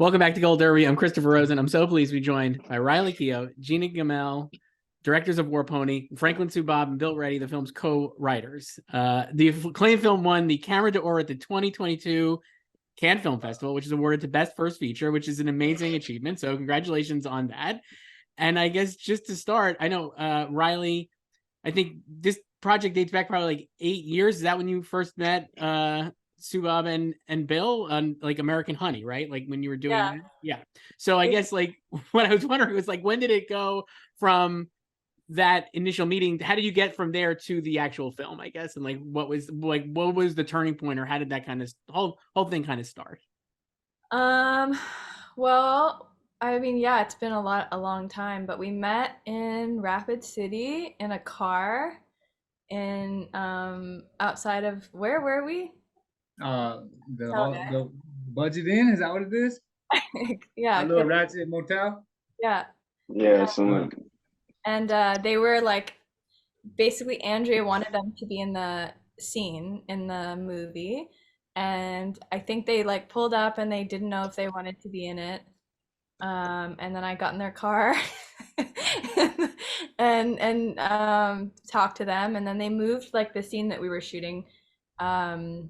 Welcome back to Gold Derby. I'm Christopher Rosen. I'm so pleased to be joined by Riley Keough, Gina Gammell, directors of War Pony, Franklin Sue Bob, and Bill Reddy, the film's co-writers. The acclaimed film won the Camera d'Or at the 2022 Cannes Film Festival, which is awarded to Best First Feature, which is an amazing achievement. So congratulations on that. And I guess just to start, I know, Riley, I think this project dates back probably like 8 years. Is that when you first met Subab and Bill on like American Honey, right? Like when you were doing that? Yeah. So I guess like what I was wondering was like, when did it go from that initial meeting? How did you get from there to the actual film, I guess? And like what was the turning point, or how did that kind of whole thing kind of start? Um, well, I mean, yeah, it's been a long time, but we met in Rapid City in a car in outside of where were we? Uh, the Tell hall, the Budget Inn, is that what it is? me. A Yeah, little ratchet motel. yeah. Yeah, something like And they were like basically Andrea wanted them to be in the scene in the movie, and I think they like pulled up and they didn't know if they wanted to be in it. And then I got in their car and talked to them, and then they moved like the scene that we were shooting um,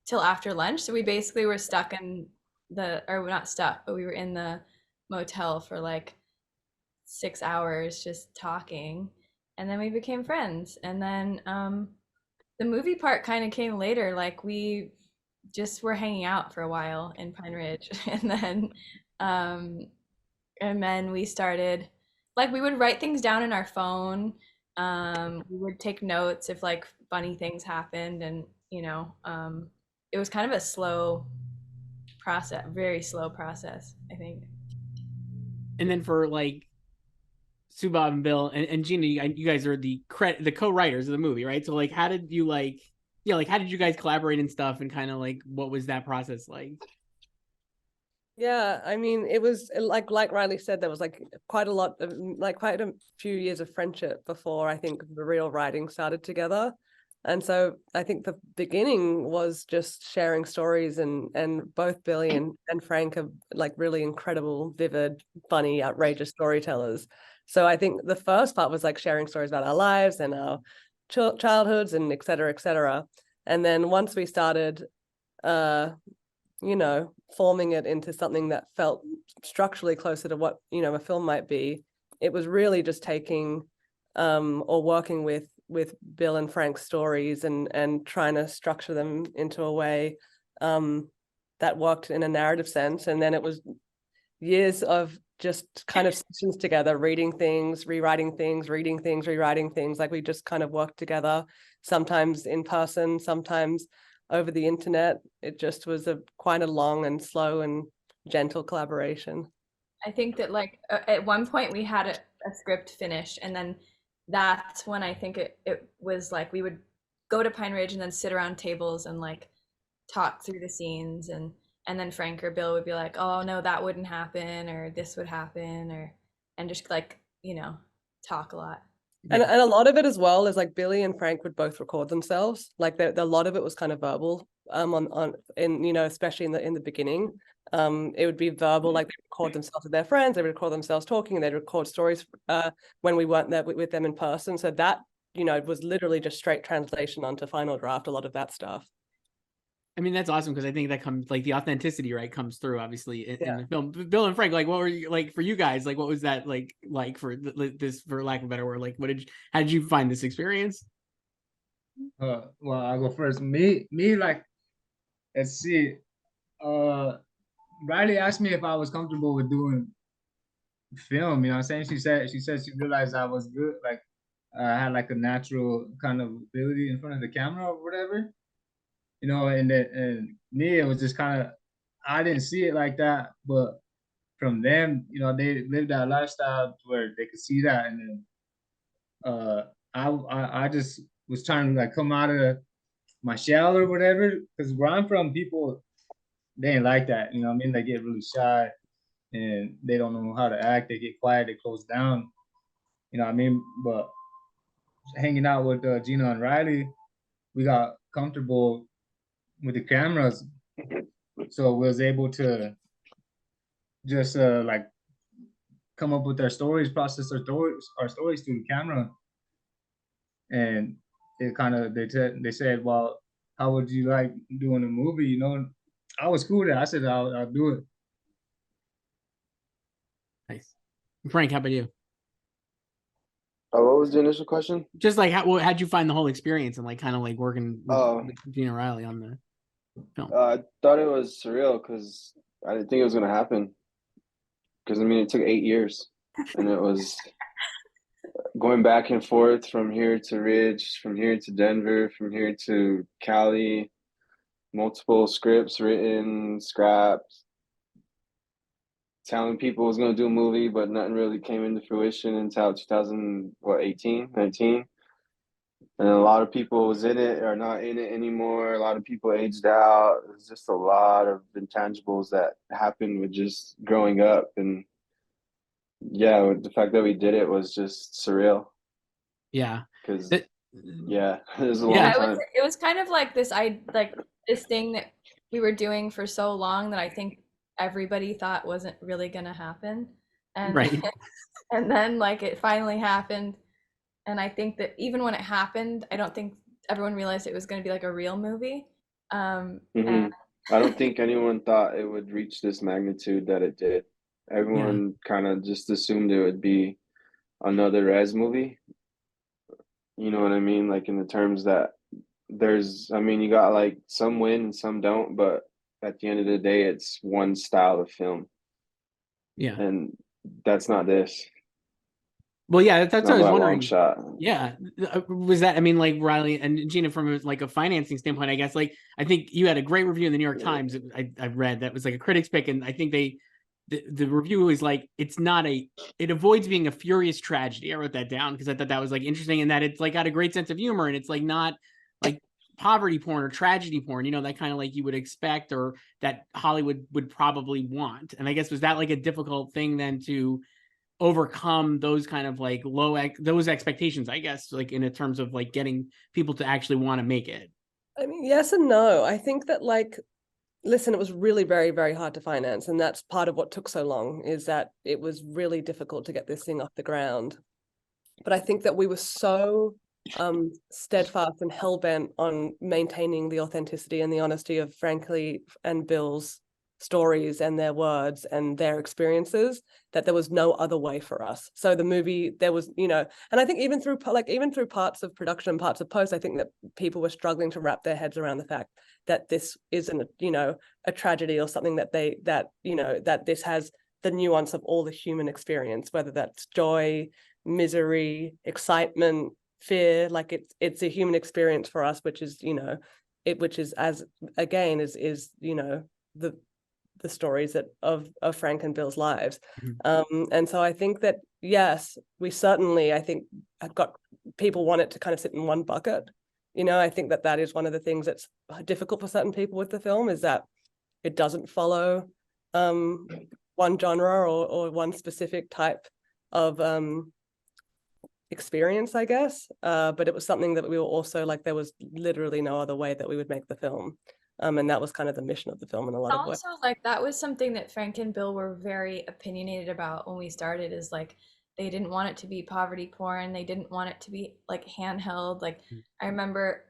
till after lunch. So we basically were stuck in or we're not stuck, but we were in the motel for like 6 hours just talking, and then we became friends. And then the movie part kind of came later. Like we just were hanging out for a while in Pine Ridge, um, and then we started like we would write things down in our phone. We would take notes if like funny things happened, and it was kind of a slow process, very slow process, I think. And then for like Subab and Bill and Gina, you guys are the co-writers of the movie, right? So like, how did you like, yeah, like how did you guys collaborate and stuff, and kind of like what was that process like? Yeah, I mean, it was like Riley said, there was like quite a lot of like quite a few years of friendship before I think the real writing started together. And so I think the beginning was just sharing stories, and both Billy and Frank are like really incredible, vivid, funny, outrageous storytellers. So I think the first part was like sharing stories about our lives and our childhoods and et cetera, et cetera. And then once we started forming it into something that felt structurally closer to what, a film might be, it was really just taking or working with Bill and Frank's stories and trying to structure them into a way that worked in a narrative sense. And then it was years of just kind of sessions together, reading things, rewriting things, reading things, rewriting things. Like we just kind of worked together, sometimes in person, sometimes over the internet. It just was quite a long and slow and gentle collaboration. I think that like at one point we had a script finished, and then that's when I think it was like we would go to Pine Ridge and then sit around tables and like talk through the scenes, and then Frank or Bill would be like, oh no, that wouldn't happen, or this would happen, and just like talk a lot. And a lot of it as well is like Billy and Frank would both record themselves. Like a lot of it was kind of verbal. Especially in the beginning, it would be verbal. Like they record themselves with their friends, they would record themselves talking, and they'd record stories when we weren't there with them in person. So that it was literally just straight translation onto final draft. A lot of that stuff. I mean, that's awesome, because I think that comes like the authenticity, right, comes through obviously in the film. Bill and Frank, like, what were you like for you guys? Like, what was that like for this, for lack of a better word? Like, how did you find this experience? Well, I'll go first. Me, like, let's see. Riley asked me if I was comfortable with doing film. You know what I'm saying? She said she realized I was good. Like, I had like a natural kind of ability in front of the camera or whatever. And me, it was just kind of, I didn't see it like that, but from them, they lived that lifestyle where they could see that. And then I just was trying to like come out of my shell or whatever, because where I'm from, people, they ain't like that. You know what I mean? They get really shy and they don't know how to act. They get quiet, they close down. You know what I mean? But hanging out with Gina and Riley, we got comfortable with the cameras, so we was able to just like come up with their stories, process our stories through the camera. And it kind of they said, well, how would you like doing a movie? You know, I was cool with it. I said I'll do it. Nice. Frank, how about you? What was the initial question? Just like how'd you find the whole experience and like kind of like working with Gina Riley on the film? I thought it was surreal because I didn't think it was gonna happen. Because I mean, it took 8 years, and it was going back and forth from here to Ridge, from here to Denver, from here to Cali, multiple scripts written, scraps, telling people I was gonna do a movie, but nothing really came into fruition until 2018, 19. And a lot of people was in it are not in it anymore. A lot of people aged out. There's just a lot of intangibles that happened with just growing up. And yeah, the fact that we did it was just surreal. Yeah. Because yeah, it was a long Yeah, time. it was kind of like this thing that we were doing for so long that I think everybody thought wasn't really gonna happen. And Right. and then like it finally happened. And I think that even when it happened, I don't think everyone realized it was going to be like a real movie. And I don't think anyone thought it would reach this magnitude that it did. Everyone kind of just assumed it would be another Rez movie. You know what I mean? Like in the terms that I mean, you got like some win and some don't, but at the end of the day, it's one style of film. Yeah. And that's not this. Well, yeah, that's what I was wondering. Shot. Yeah, was that? I mean, like Riley and Gina, from like a financing standpoint, I guess. Like, I think you had a great review in the New York Times. I read that was like a critic's pick, and I think the review was like, it avoids being a furious tragedy. I wrote that down because I thought that was like interesting, and that it's like got a great sense of humor, and it's like not like poverty porn or tragedy porn, you know, that kind of like you would expect or that Hollywood would probably want. And I guess was that like a difficult thing then to overcome those kind of like those expectations, I guess, like in terms of like getting people to actually want to make it? I mean, yes and no. I think that like, listen, it was really very, very hard to finance. And that's part of what took so long, is that it was really difficult to get this thing off the ground. But I think that we were so steadfast and hell-bent on maintaining the authenticity and the honesty of Frankly and Bill's stories and their words and their experiences, that there was no other way for us. So the movie, there was, you know, and I think even through parts of production, parts of post, I think that people were struggling to wrap their heads around the fact that this isn't, you know, a tragedy or something that this has the nuance of all the human experience, whether that's joy, misery, excitement, fear. Like it's a human experience for us, which is, you know, which is, as again, is you know, the stories of Frank and Bill's lives. And so I think that, yes, we certainly, I think, have got people want it to kind of sit in one bucket. You know, I think that is one of the things that's difficult for certain people with the film, is that it doesn't follow one genre or one specific type of experience, I guess. But it was something that we were also like, there was literally no other way that we would make the film. And that was kind of the mission of the film in a lot of ways. Also, like that was something that Frank and Bill were very opinionated about when we started, is like they didn't want it to be poverty porn. They didn't want it to be like handheld. Like I remember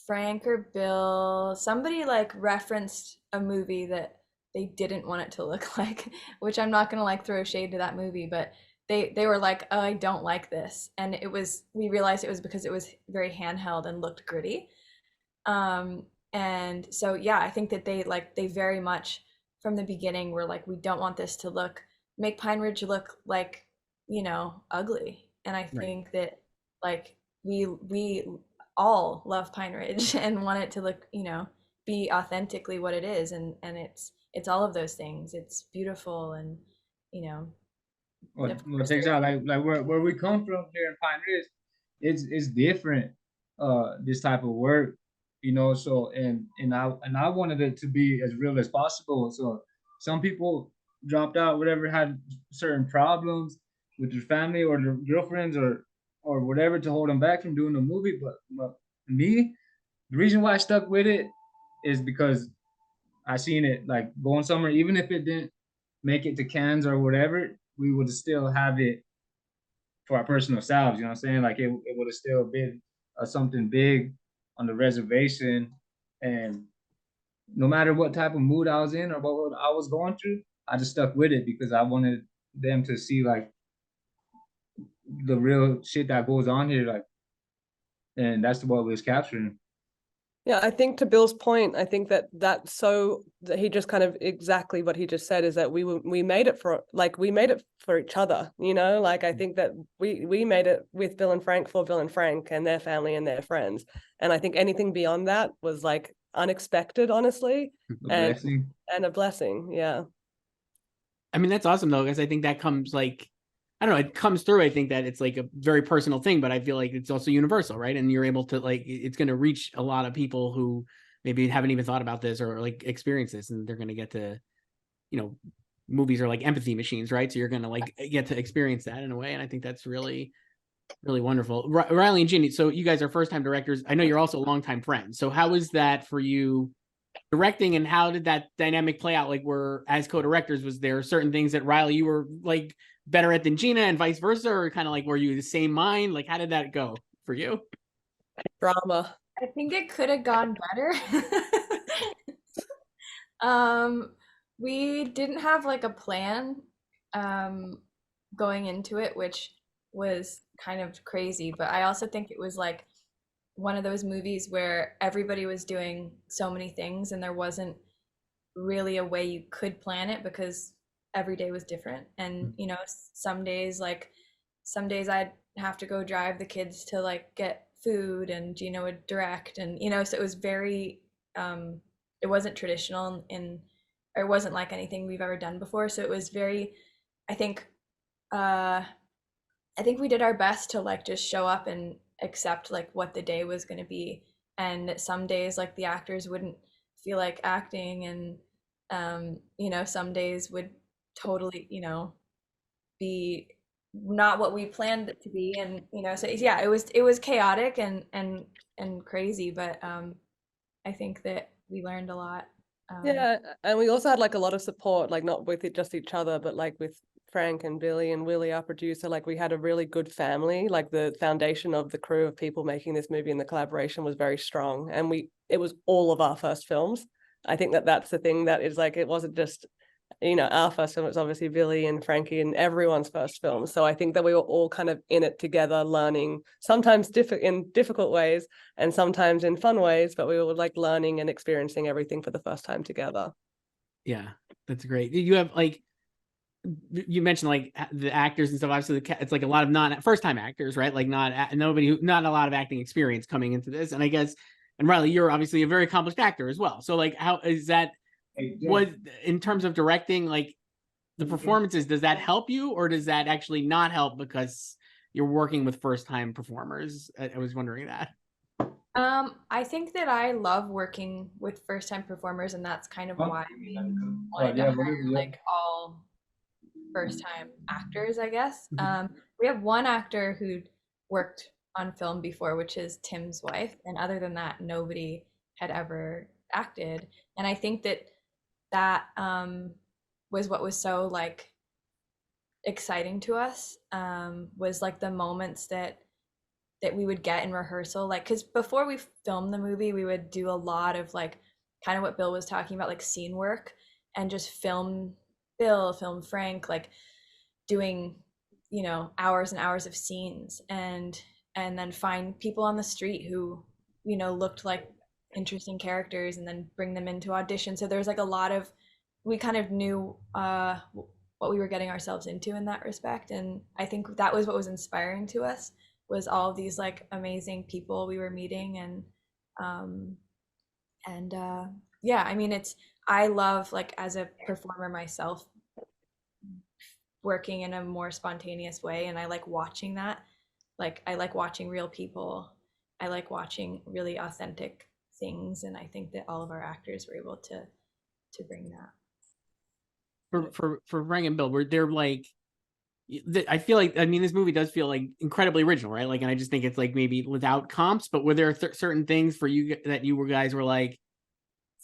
Frank or Bill, somebody like referenced a movie that they didn't want it to look like, which I'm not gonna like throw shade to that movie, but they were like, oh, I don't like this. And we realized it was because it was very handheld and looked gritty. And so, yeah, I think that they very much from the beginning were like, we don't want this to make Pine Ridge look like, you know, ugly. And I think that like we all love Pine Ridge and want it to look, you know, be authentically what it is. And it's all of those things. It's beautiful and, you know, what takes out like where we come from here in Pine Ridge, it's different, this type of work, you know. So and I wanted it to be as real as possible. So some people dropped out, whatever, had certain problems with their family or their girlfriends or whatever to hold them back from doing the movie. But me, the reason why I stuck with it is because I seen it like going somewhere, even if it didn't make it to Cannes or whatever, we would still have it for our personal selves. You know what I'm saying? Like it would have still been something big on the reservation. And no matter what type of mood I was in or what I was going through, I just stuck with it because I wanted them to see like the real shit that goes on here. Like, and that's what we was capturing. Yeah, I think to Bill's point, I think that he just kind of exactly what he just said is that we made it for each other, you know, like I think that we made it with Bill and Frank for Bill and Frank and their family and their friends. And I think anything beyond that was like unexpected, honestly, and a blessing. Yeah. I mean, that's awesome though, because I think that comes like, I don't know, it comes through. I think that it's like a very personal thing, but I feel like it's also universal, right? And you're able to like, it's going to reach a lot of people who maybe haven't even thought about this or like experience this, and they're going to get to, you know, movies are like empathy machines, right? So you're going to like get to experience that in a way. And I think that's really, really wonderful. Riley and Ginny, so you guys are first-time directors. I know you're also longtime friends. So how was that for you directing, and how did that dynamic play out? Like, were as co-directors, was there certain things that Riley you were like better at than Gina and vice versa, or kind of like were you the same mind? Like, how did that go for you? Drama. I think it could have gone better. We didn't have like a plan going into it, which was kind of crazy, but I also think it was like one of those movies where everybody was doing so many things and there wasn't really a way you could plan it because every day was different. And you know, some days I'd have to go drive the kids to like get food and Gina would direct, and you know, so it was very it wasn't traditional or it wasn't like anything we've ever done before. So it was very, I think we did our best to like just show up and accept like what the day was going to be. And some days like the actors wouldn't feel like acting, and you know, some days would totally, you know, be not what we planned it to be. And you know, so yeah, it was chaotic and crazy, but I think that we learned a lot. Yeah, and we also had like a lot of support, like not with just each other, but like with Frank and Billy and Willie, our producer. Like we had a really good family. Like the foundation of the crew of people making this movie and the collaboration was very strong, and it was all of our first films. I think that's the thing that is like, it wasn't just, you know, our first film. It's obviously Billy and Frankie and everyone's first film. So I think that we were all kind of in it together, learning, sometimes in difficult ways and sometimes in fun ways, but we were like learning and experiencing everything for the first time together. Yeah, that's great. You have like, you mentioned like the actors and stuff. Obviously, it's like a lot of first-time actors, right? Like not a lot of acting experience coming into this. And I guess, and Riley, you're obviously a very accomplished actor as well. So like, how is that? What in terms of directing, like the performances, does that help you, or does that actually not help because you're working with first-time performers? I was wondering that. I think that I love working with first-time performers, and that's kind of why we wanted to hire like all first-time actors, I guess. We have one actor who worked on film before, which is Tim's wife, and other than that, nobody had ever acted. And I think that was what was so like exciting to us, was like the moments that we would get in rehearsal, like because before we filmed the movie we would do a lot of like kind of what Bill was talking about, like scene work, and just film Bill, film Frank, like doing, you know, hours and hours of scenes, and then find people on the street who, you know, looked like interesting characters and then bring them into audition. So there's like a lot of, we kind of knew what we were getting ourselves into in that respect. And I think that was what was inspiring to us, was all of these like amazing people we were meeting. And yeah, I mean, I love, like as a performer myself, working in a more spontaneous way, and I like watching that. Like I like watching real people. I like watching really authentic things, and I think that all of our actors were able to bring that. For Frank and Bill, were there like, I feel like, I mean, this movie does feel like incredibly original, right? Like, and I just think it's like maybe without comps, but were there certain things for you that you guys were like,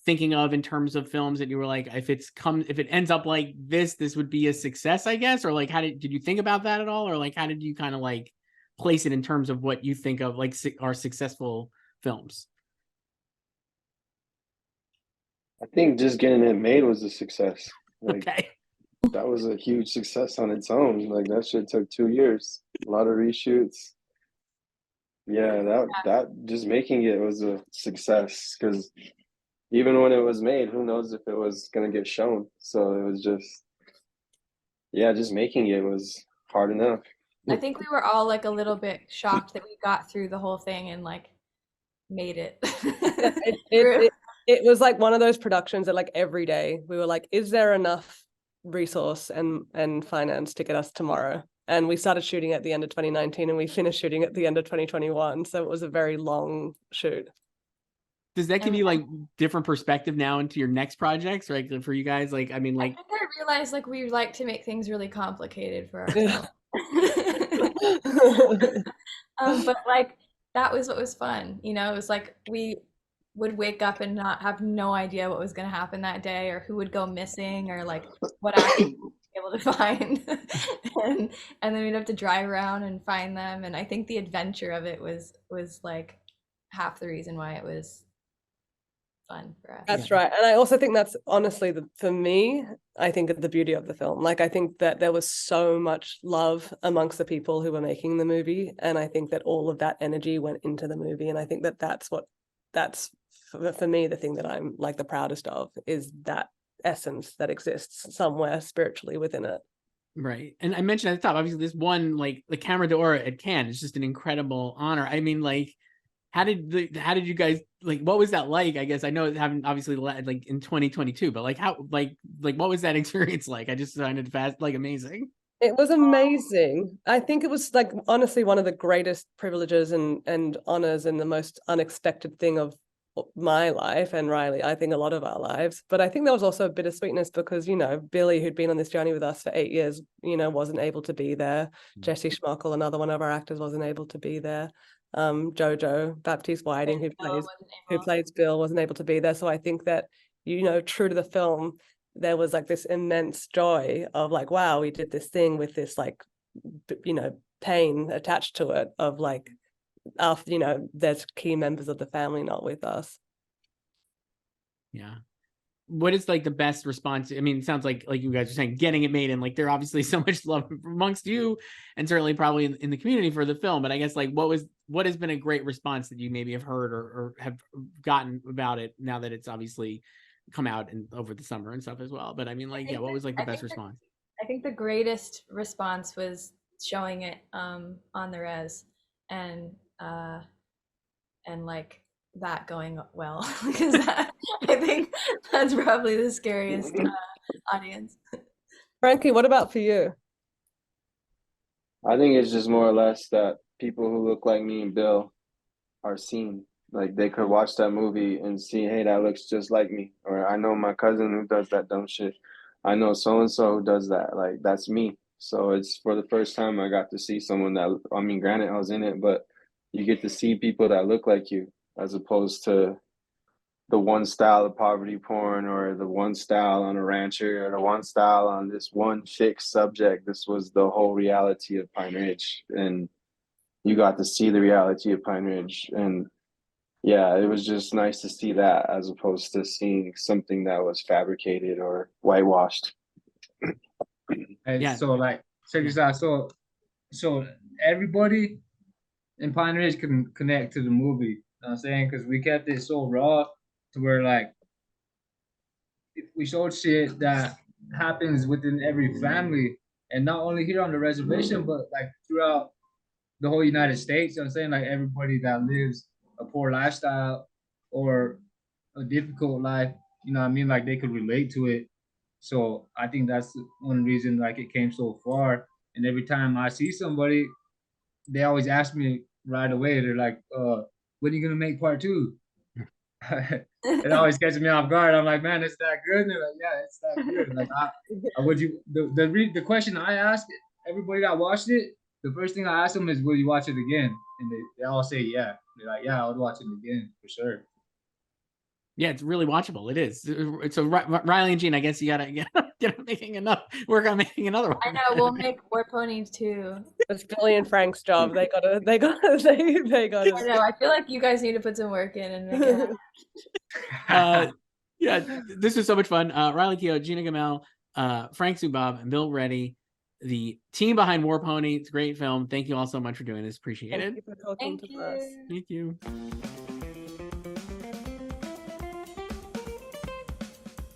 thinking of in terms of films that you were like, if it ends up like this would be a success, I guess? Or like, did you think about that at all? Or like, how did you kind of like place it in terms of what you think of like are successful films? I think just getting it made was a success. Like Okay. that was a huge success on its own. Like that shit took 2 years, a lot of reshoots. Yeah, that just making it was a success because even when it was made, who knows if it was gonna get shown. So it was just making it was hard enough. I think we were all like a little bit shocked that we got through the whole thing and like made it. It was like one of those productions that like every day we were like, is there enough resource and finance to get us tomorrow? And we started shooting at the end of 2019 and we finished shooting at the end of 2021. So it was a very long shoot. Does that give you like different perspective now into your next projects, right? For you guys, like, I mean, like, I think I realized like we like to make things really complicated for ourselves. But like that was what was fun, you know. It was like we would wake up and not have no idea what was going to happen that day, or who would go missing, or like what actors we'd be able to find, and then we'd have to drive around and find them. And I think the adventure of it was like half the reason why it was fun for us. That's right. And I also think that's honestly for me, I think the beauty of the film. Like I think that there was so much love amongst the people who were making the movie, and I think that all of that energy went into the movie. And I think that that's for me the thing that I'm like the proudest of, is that essence that exists somewhere spiritually within it. Right. And I mentioned at the top, obviously this one, like the Camera d'Or at Cannes is just an incredible honor. I mean, like, how did you guys, like, what was that like? I guess I know it happened obviously like in 2022, but like how, like what was that experience like? I just found it fast, like amazing. It was amazing. I think it was like honestly one of the greatest privileges and honors and the most unexpected thing of my life and Riley, I think a lot of our lives. But I think there was also a bit of sweetness because, you know, Billy, who'd been on this journey with us for 8 years, you know, wasn't able to be there. Jesse Schmockel, another one of our actors, wasn't able to be there. Jojo Baptiste Whiting, who plays Bill, wasn't able to be there. So I think that, you know, true to the film, there was like this immense joy of like, wow, we did this thing with this like, you know, pain attached to it of like, after, you know, there's key members of the family not with us. Yeah. What is like the best response? I mean, it sounds like you guys are saying getting it made, and like there obviously so much love amongst you and certainly probably in the community for the film. But I guess like what has been a great response that you maybe have heard or have gotten about it now that it's obviously come out and over the summer and stuff as well. But I mean, like, yeah, what was like the best response? I think the greatest response was showing it on the res and like that going well, because I think that's probably the scariest audience. Frankie, what about for you? I think it's just more or less that people who look like me and Bill are seen. Like they could watch that movie and see, hey, that looks just like me. Or I know my cousin who does that dumb shit. I know so-and-so who does that. Like that's me. So it's for the first time I got to see someone that, I mean, granted I was in it, but you get to see people that look like you as opposed to the one style of poverty porn or the one style on a rancher or the one style on this one fixed subject. This was the whole reality of Pine Ridge, and you got to see the reality of Pine Ridge. And yeah, it was just nice to see that as opposed to seeing something that was fabricated or whitewashed. And Yeah. so like check this out. So everybody in Pine Ridge can connect to the movie. You know what I'm saying? Because we kept it so raw to where like we showed shit that happens within every family, and not only here on the reservation, but like throughout the whole United States. You know what I'm saying? Like everybody that lives a poor lifestyle or a difficult life, you know what I mean? Like they could relate to it. So I think that's one reason like it came so far. And every time I see somebody, they always ask me right away. They're like, when are you gonna make part 2? It always catches me off guard. I'm like, man, it's that good. And they're like, yeah, it's that good. Like, would you? The question I ask everybody that watched it, the first thing I ask them is, will you watch it again? And they all say, yeah. They're like, yeah, I would watch it again for sure. Yeah, it's really watchable. It is. So Riley and Gene, I guess you gotta get making enough. Work on making another one. I know, we'll make War Pony too. It's Billy and Frank's job. They gotta. I know, I feel like you guys need to put some work in and make it happen. Yeah, this was so much fun. Riley Keough, Gina Gammell, Frank Zubob, and Bill Reddy, the team behind War Pony. It's a great film. Thank you all so much for doing this. Appreciate Thank it. you for talking Thank to us. you. Thank you.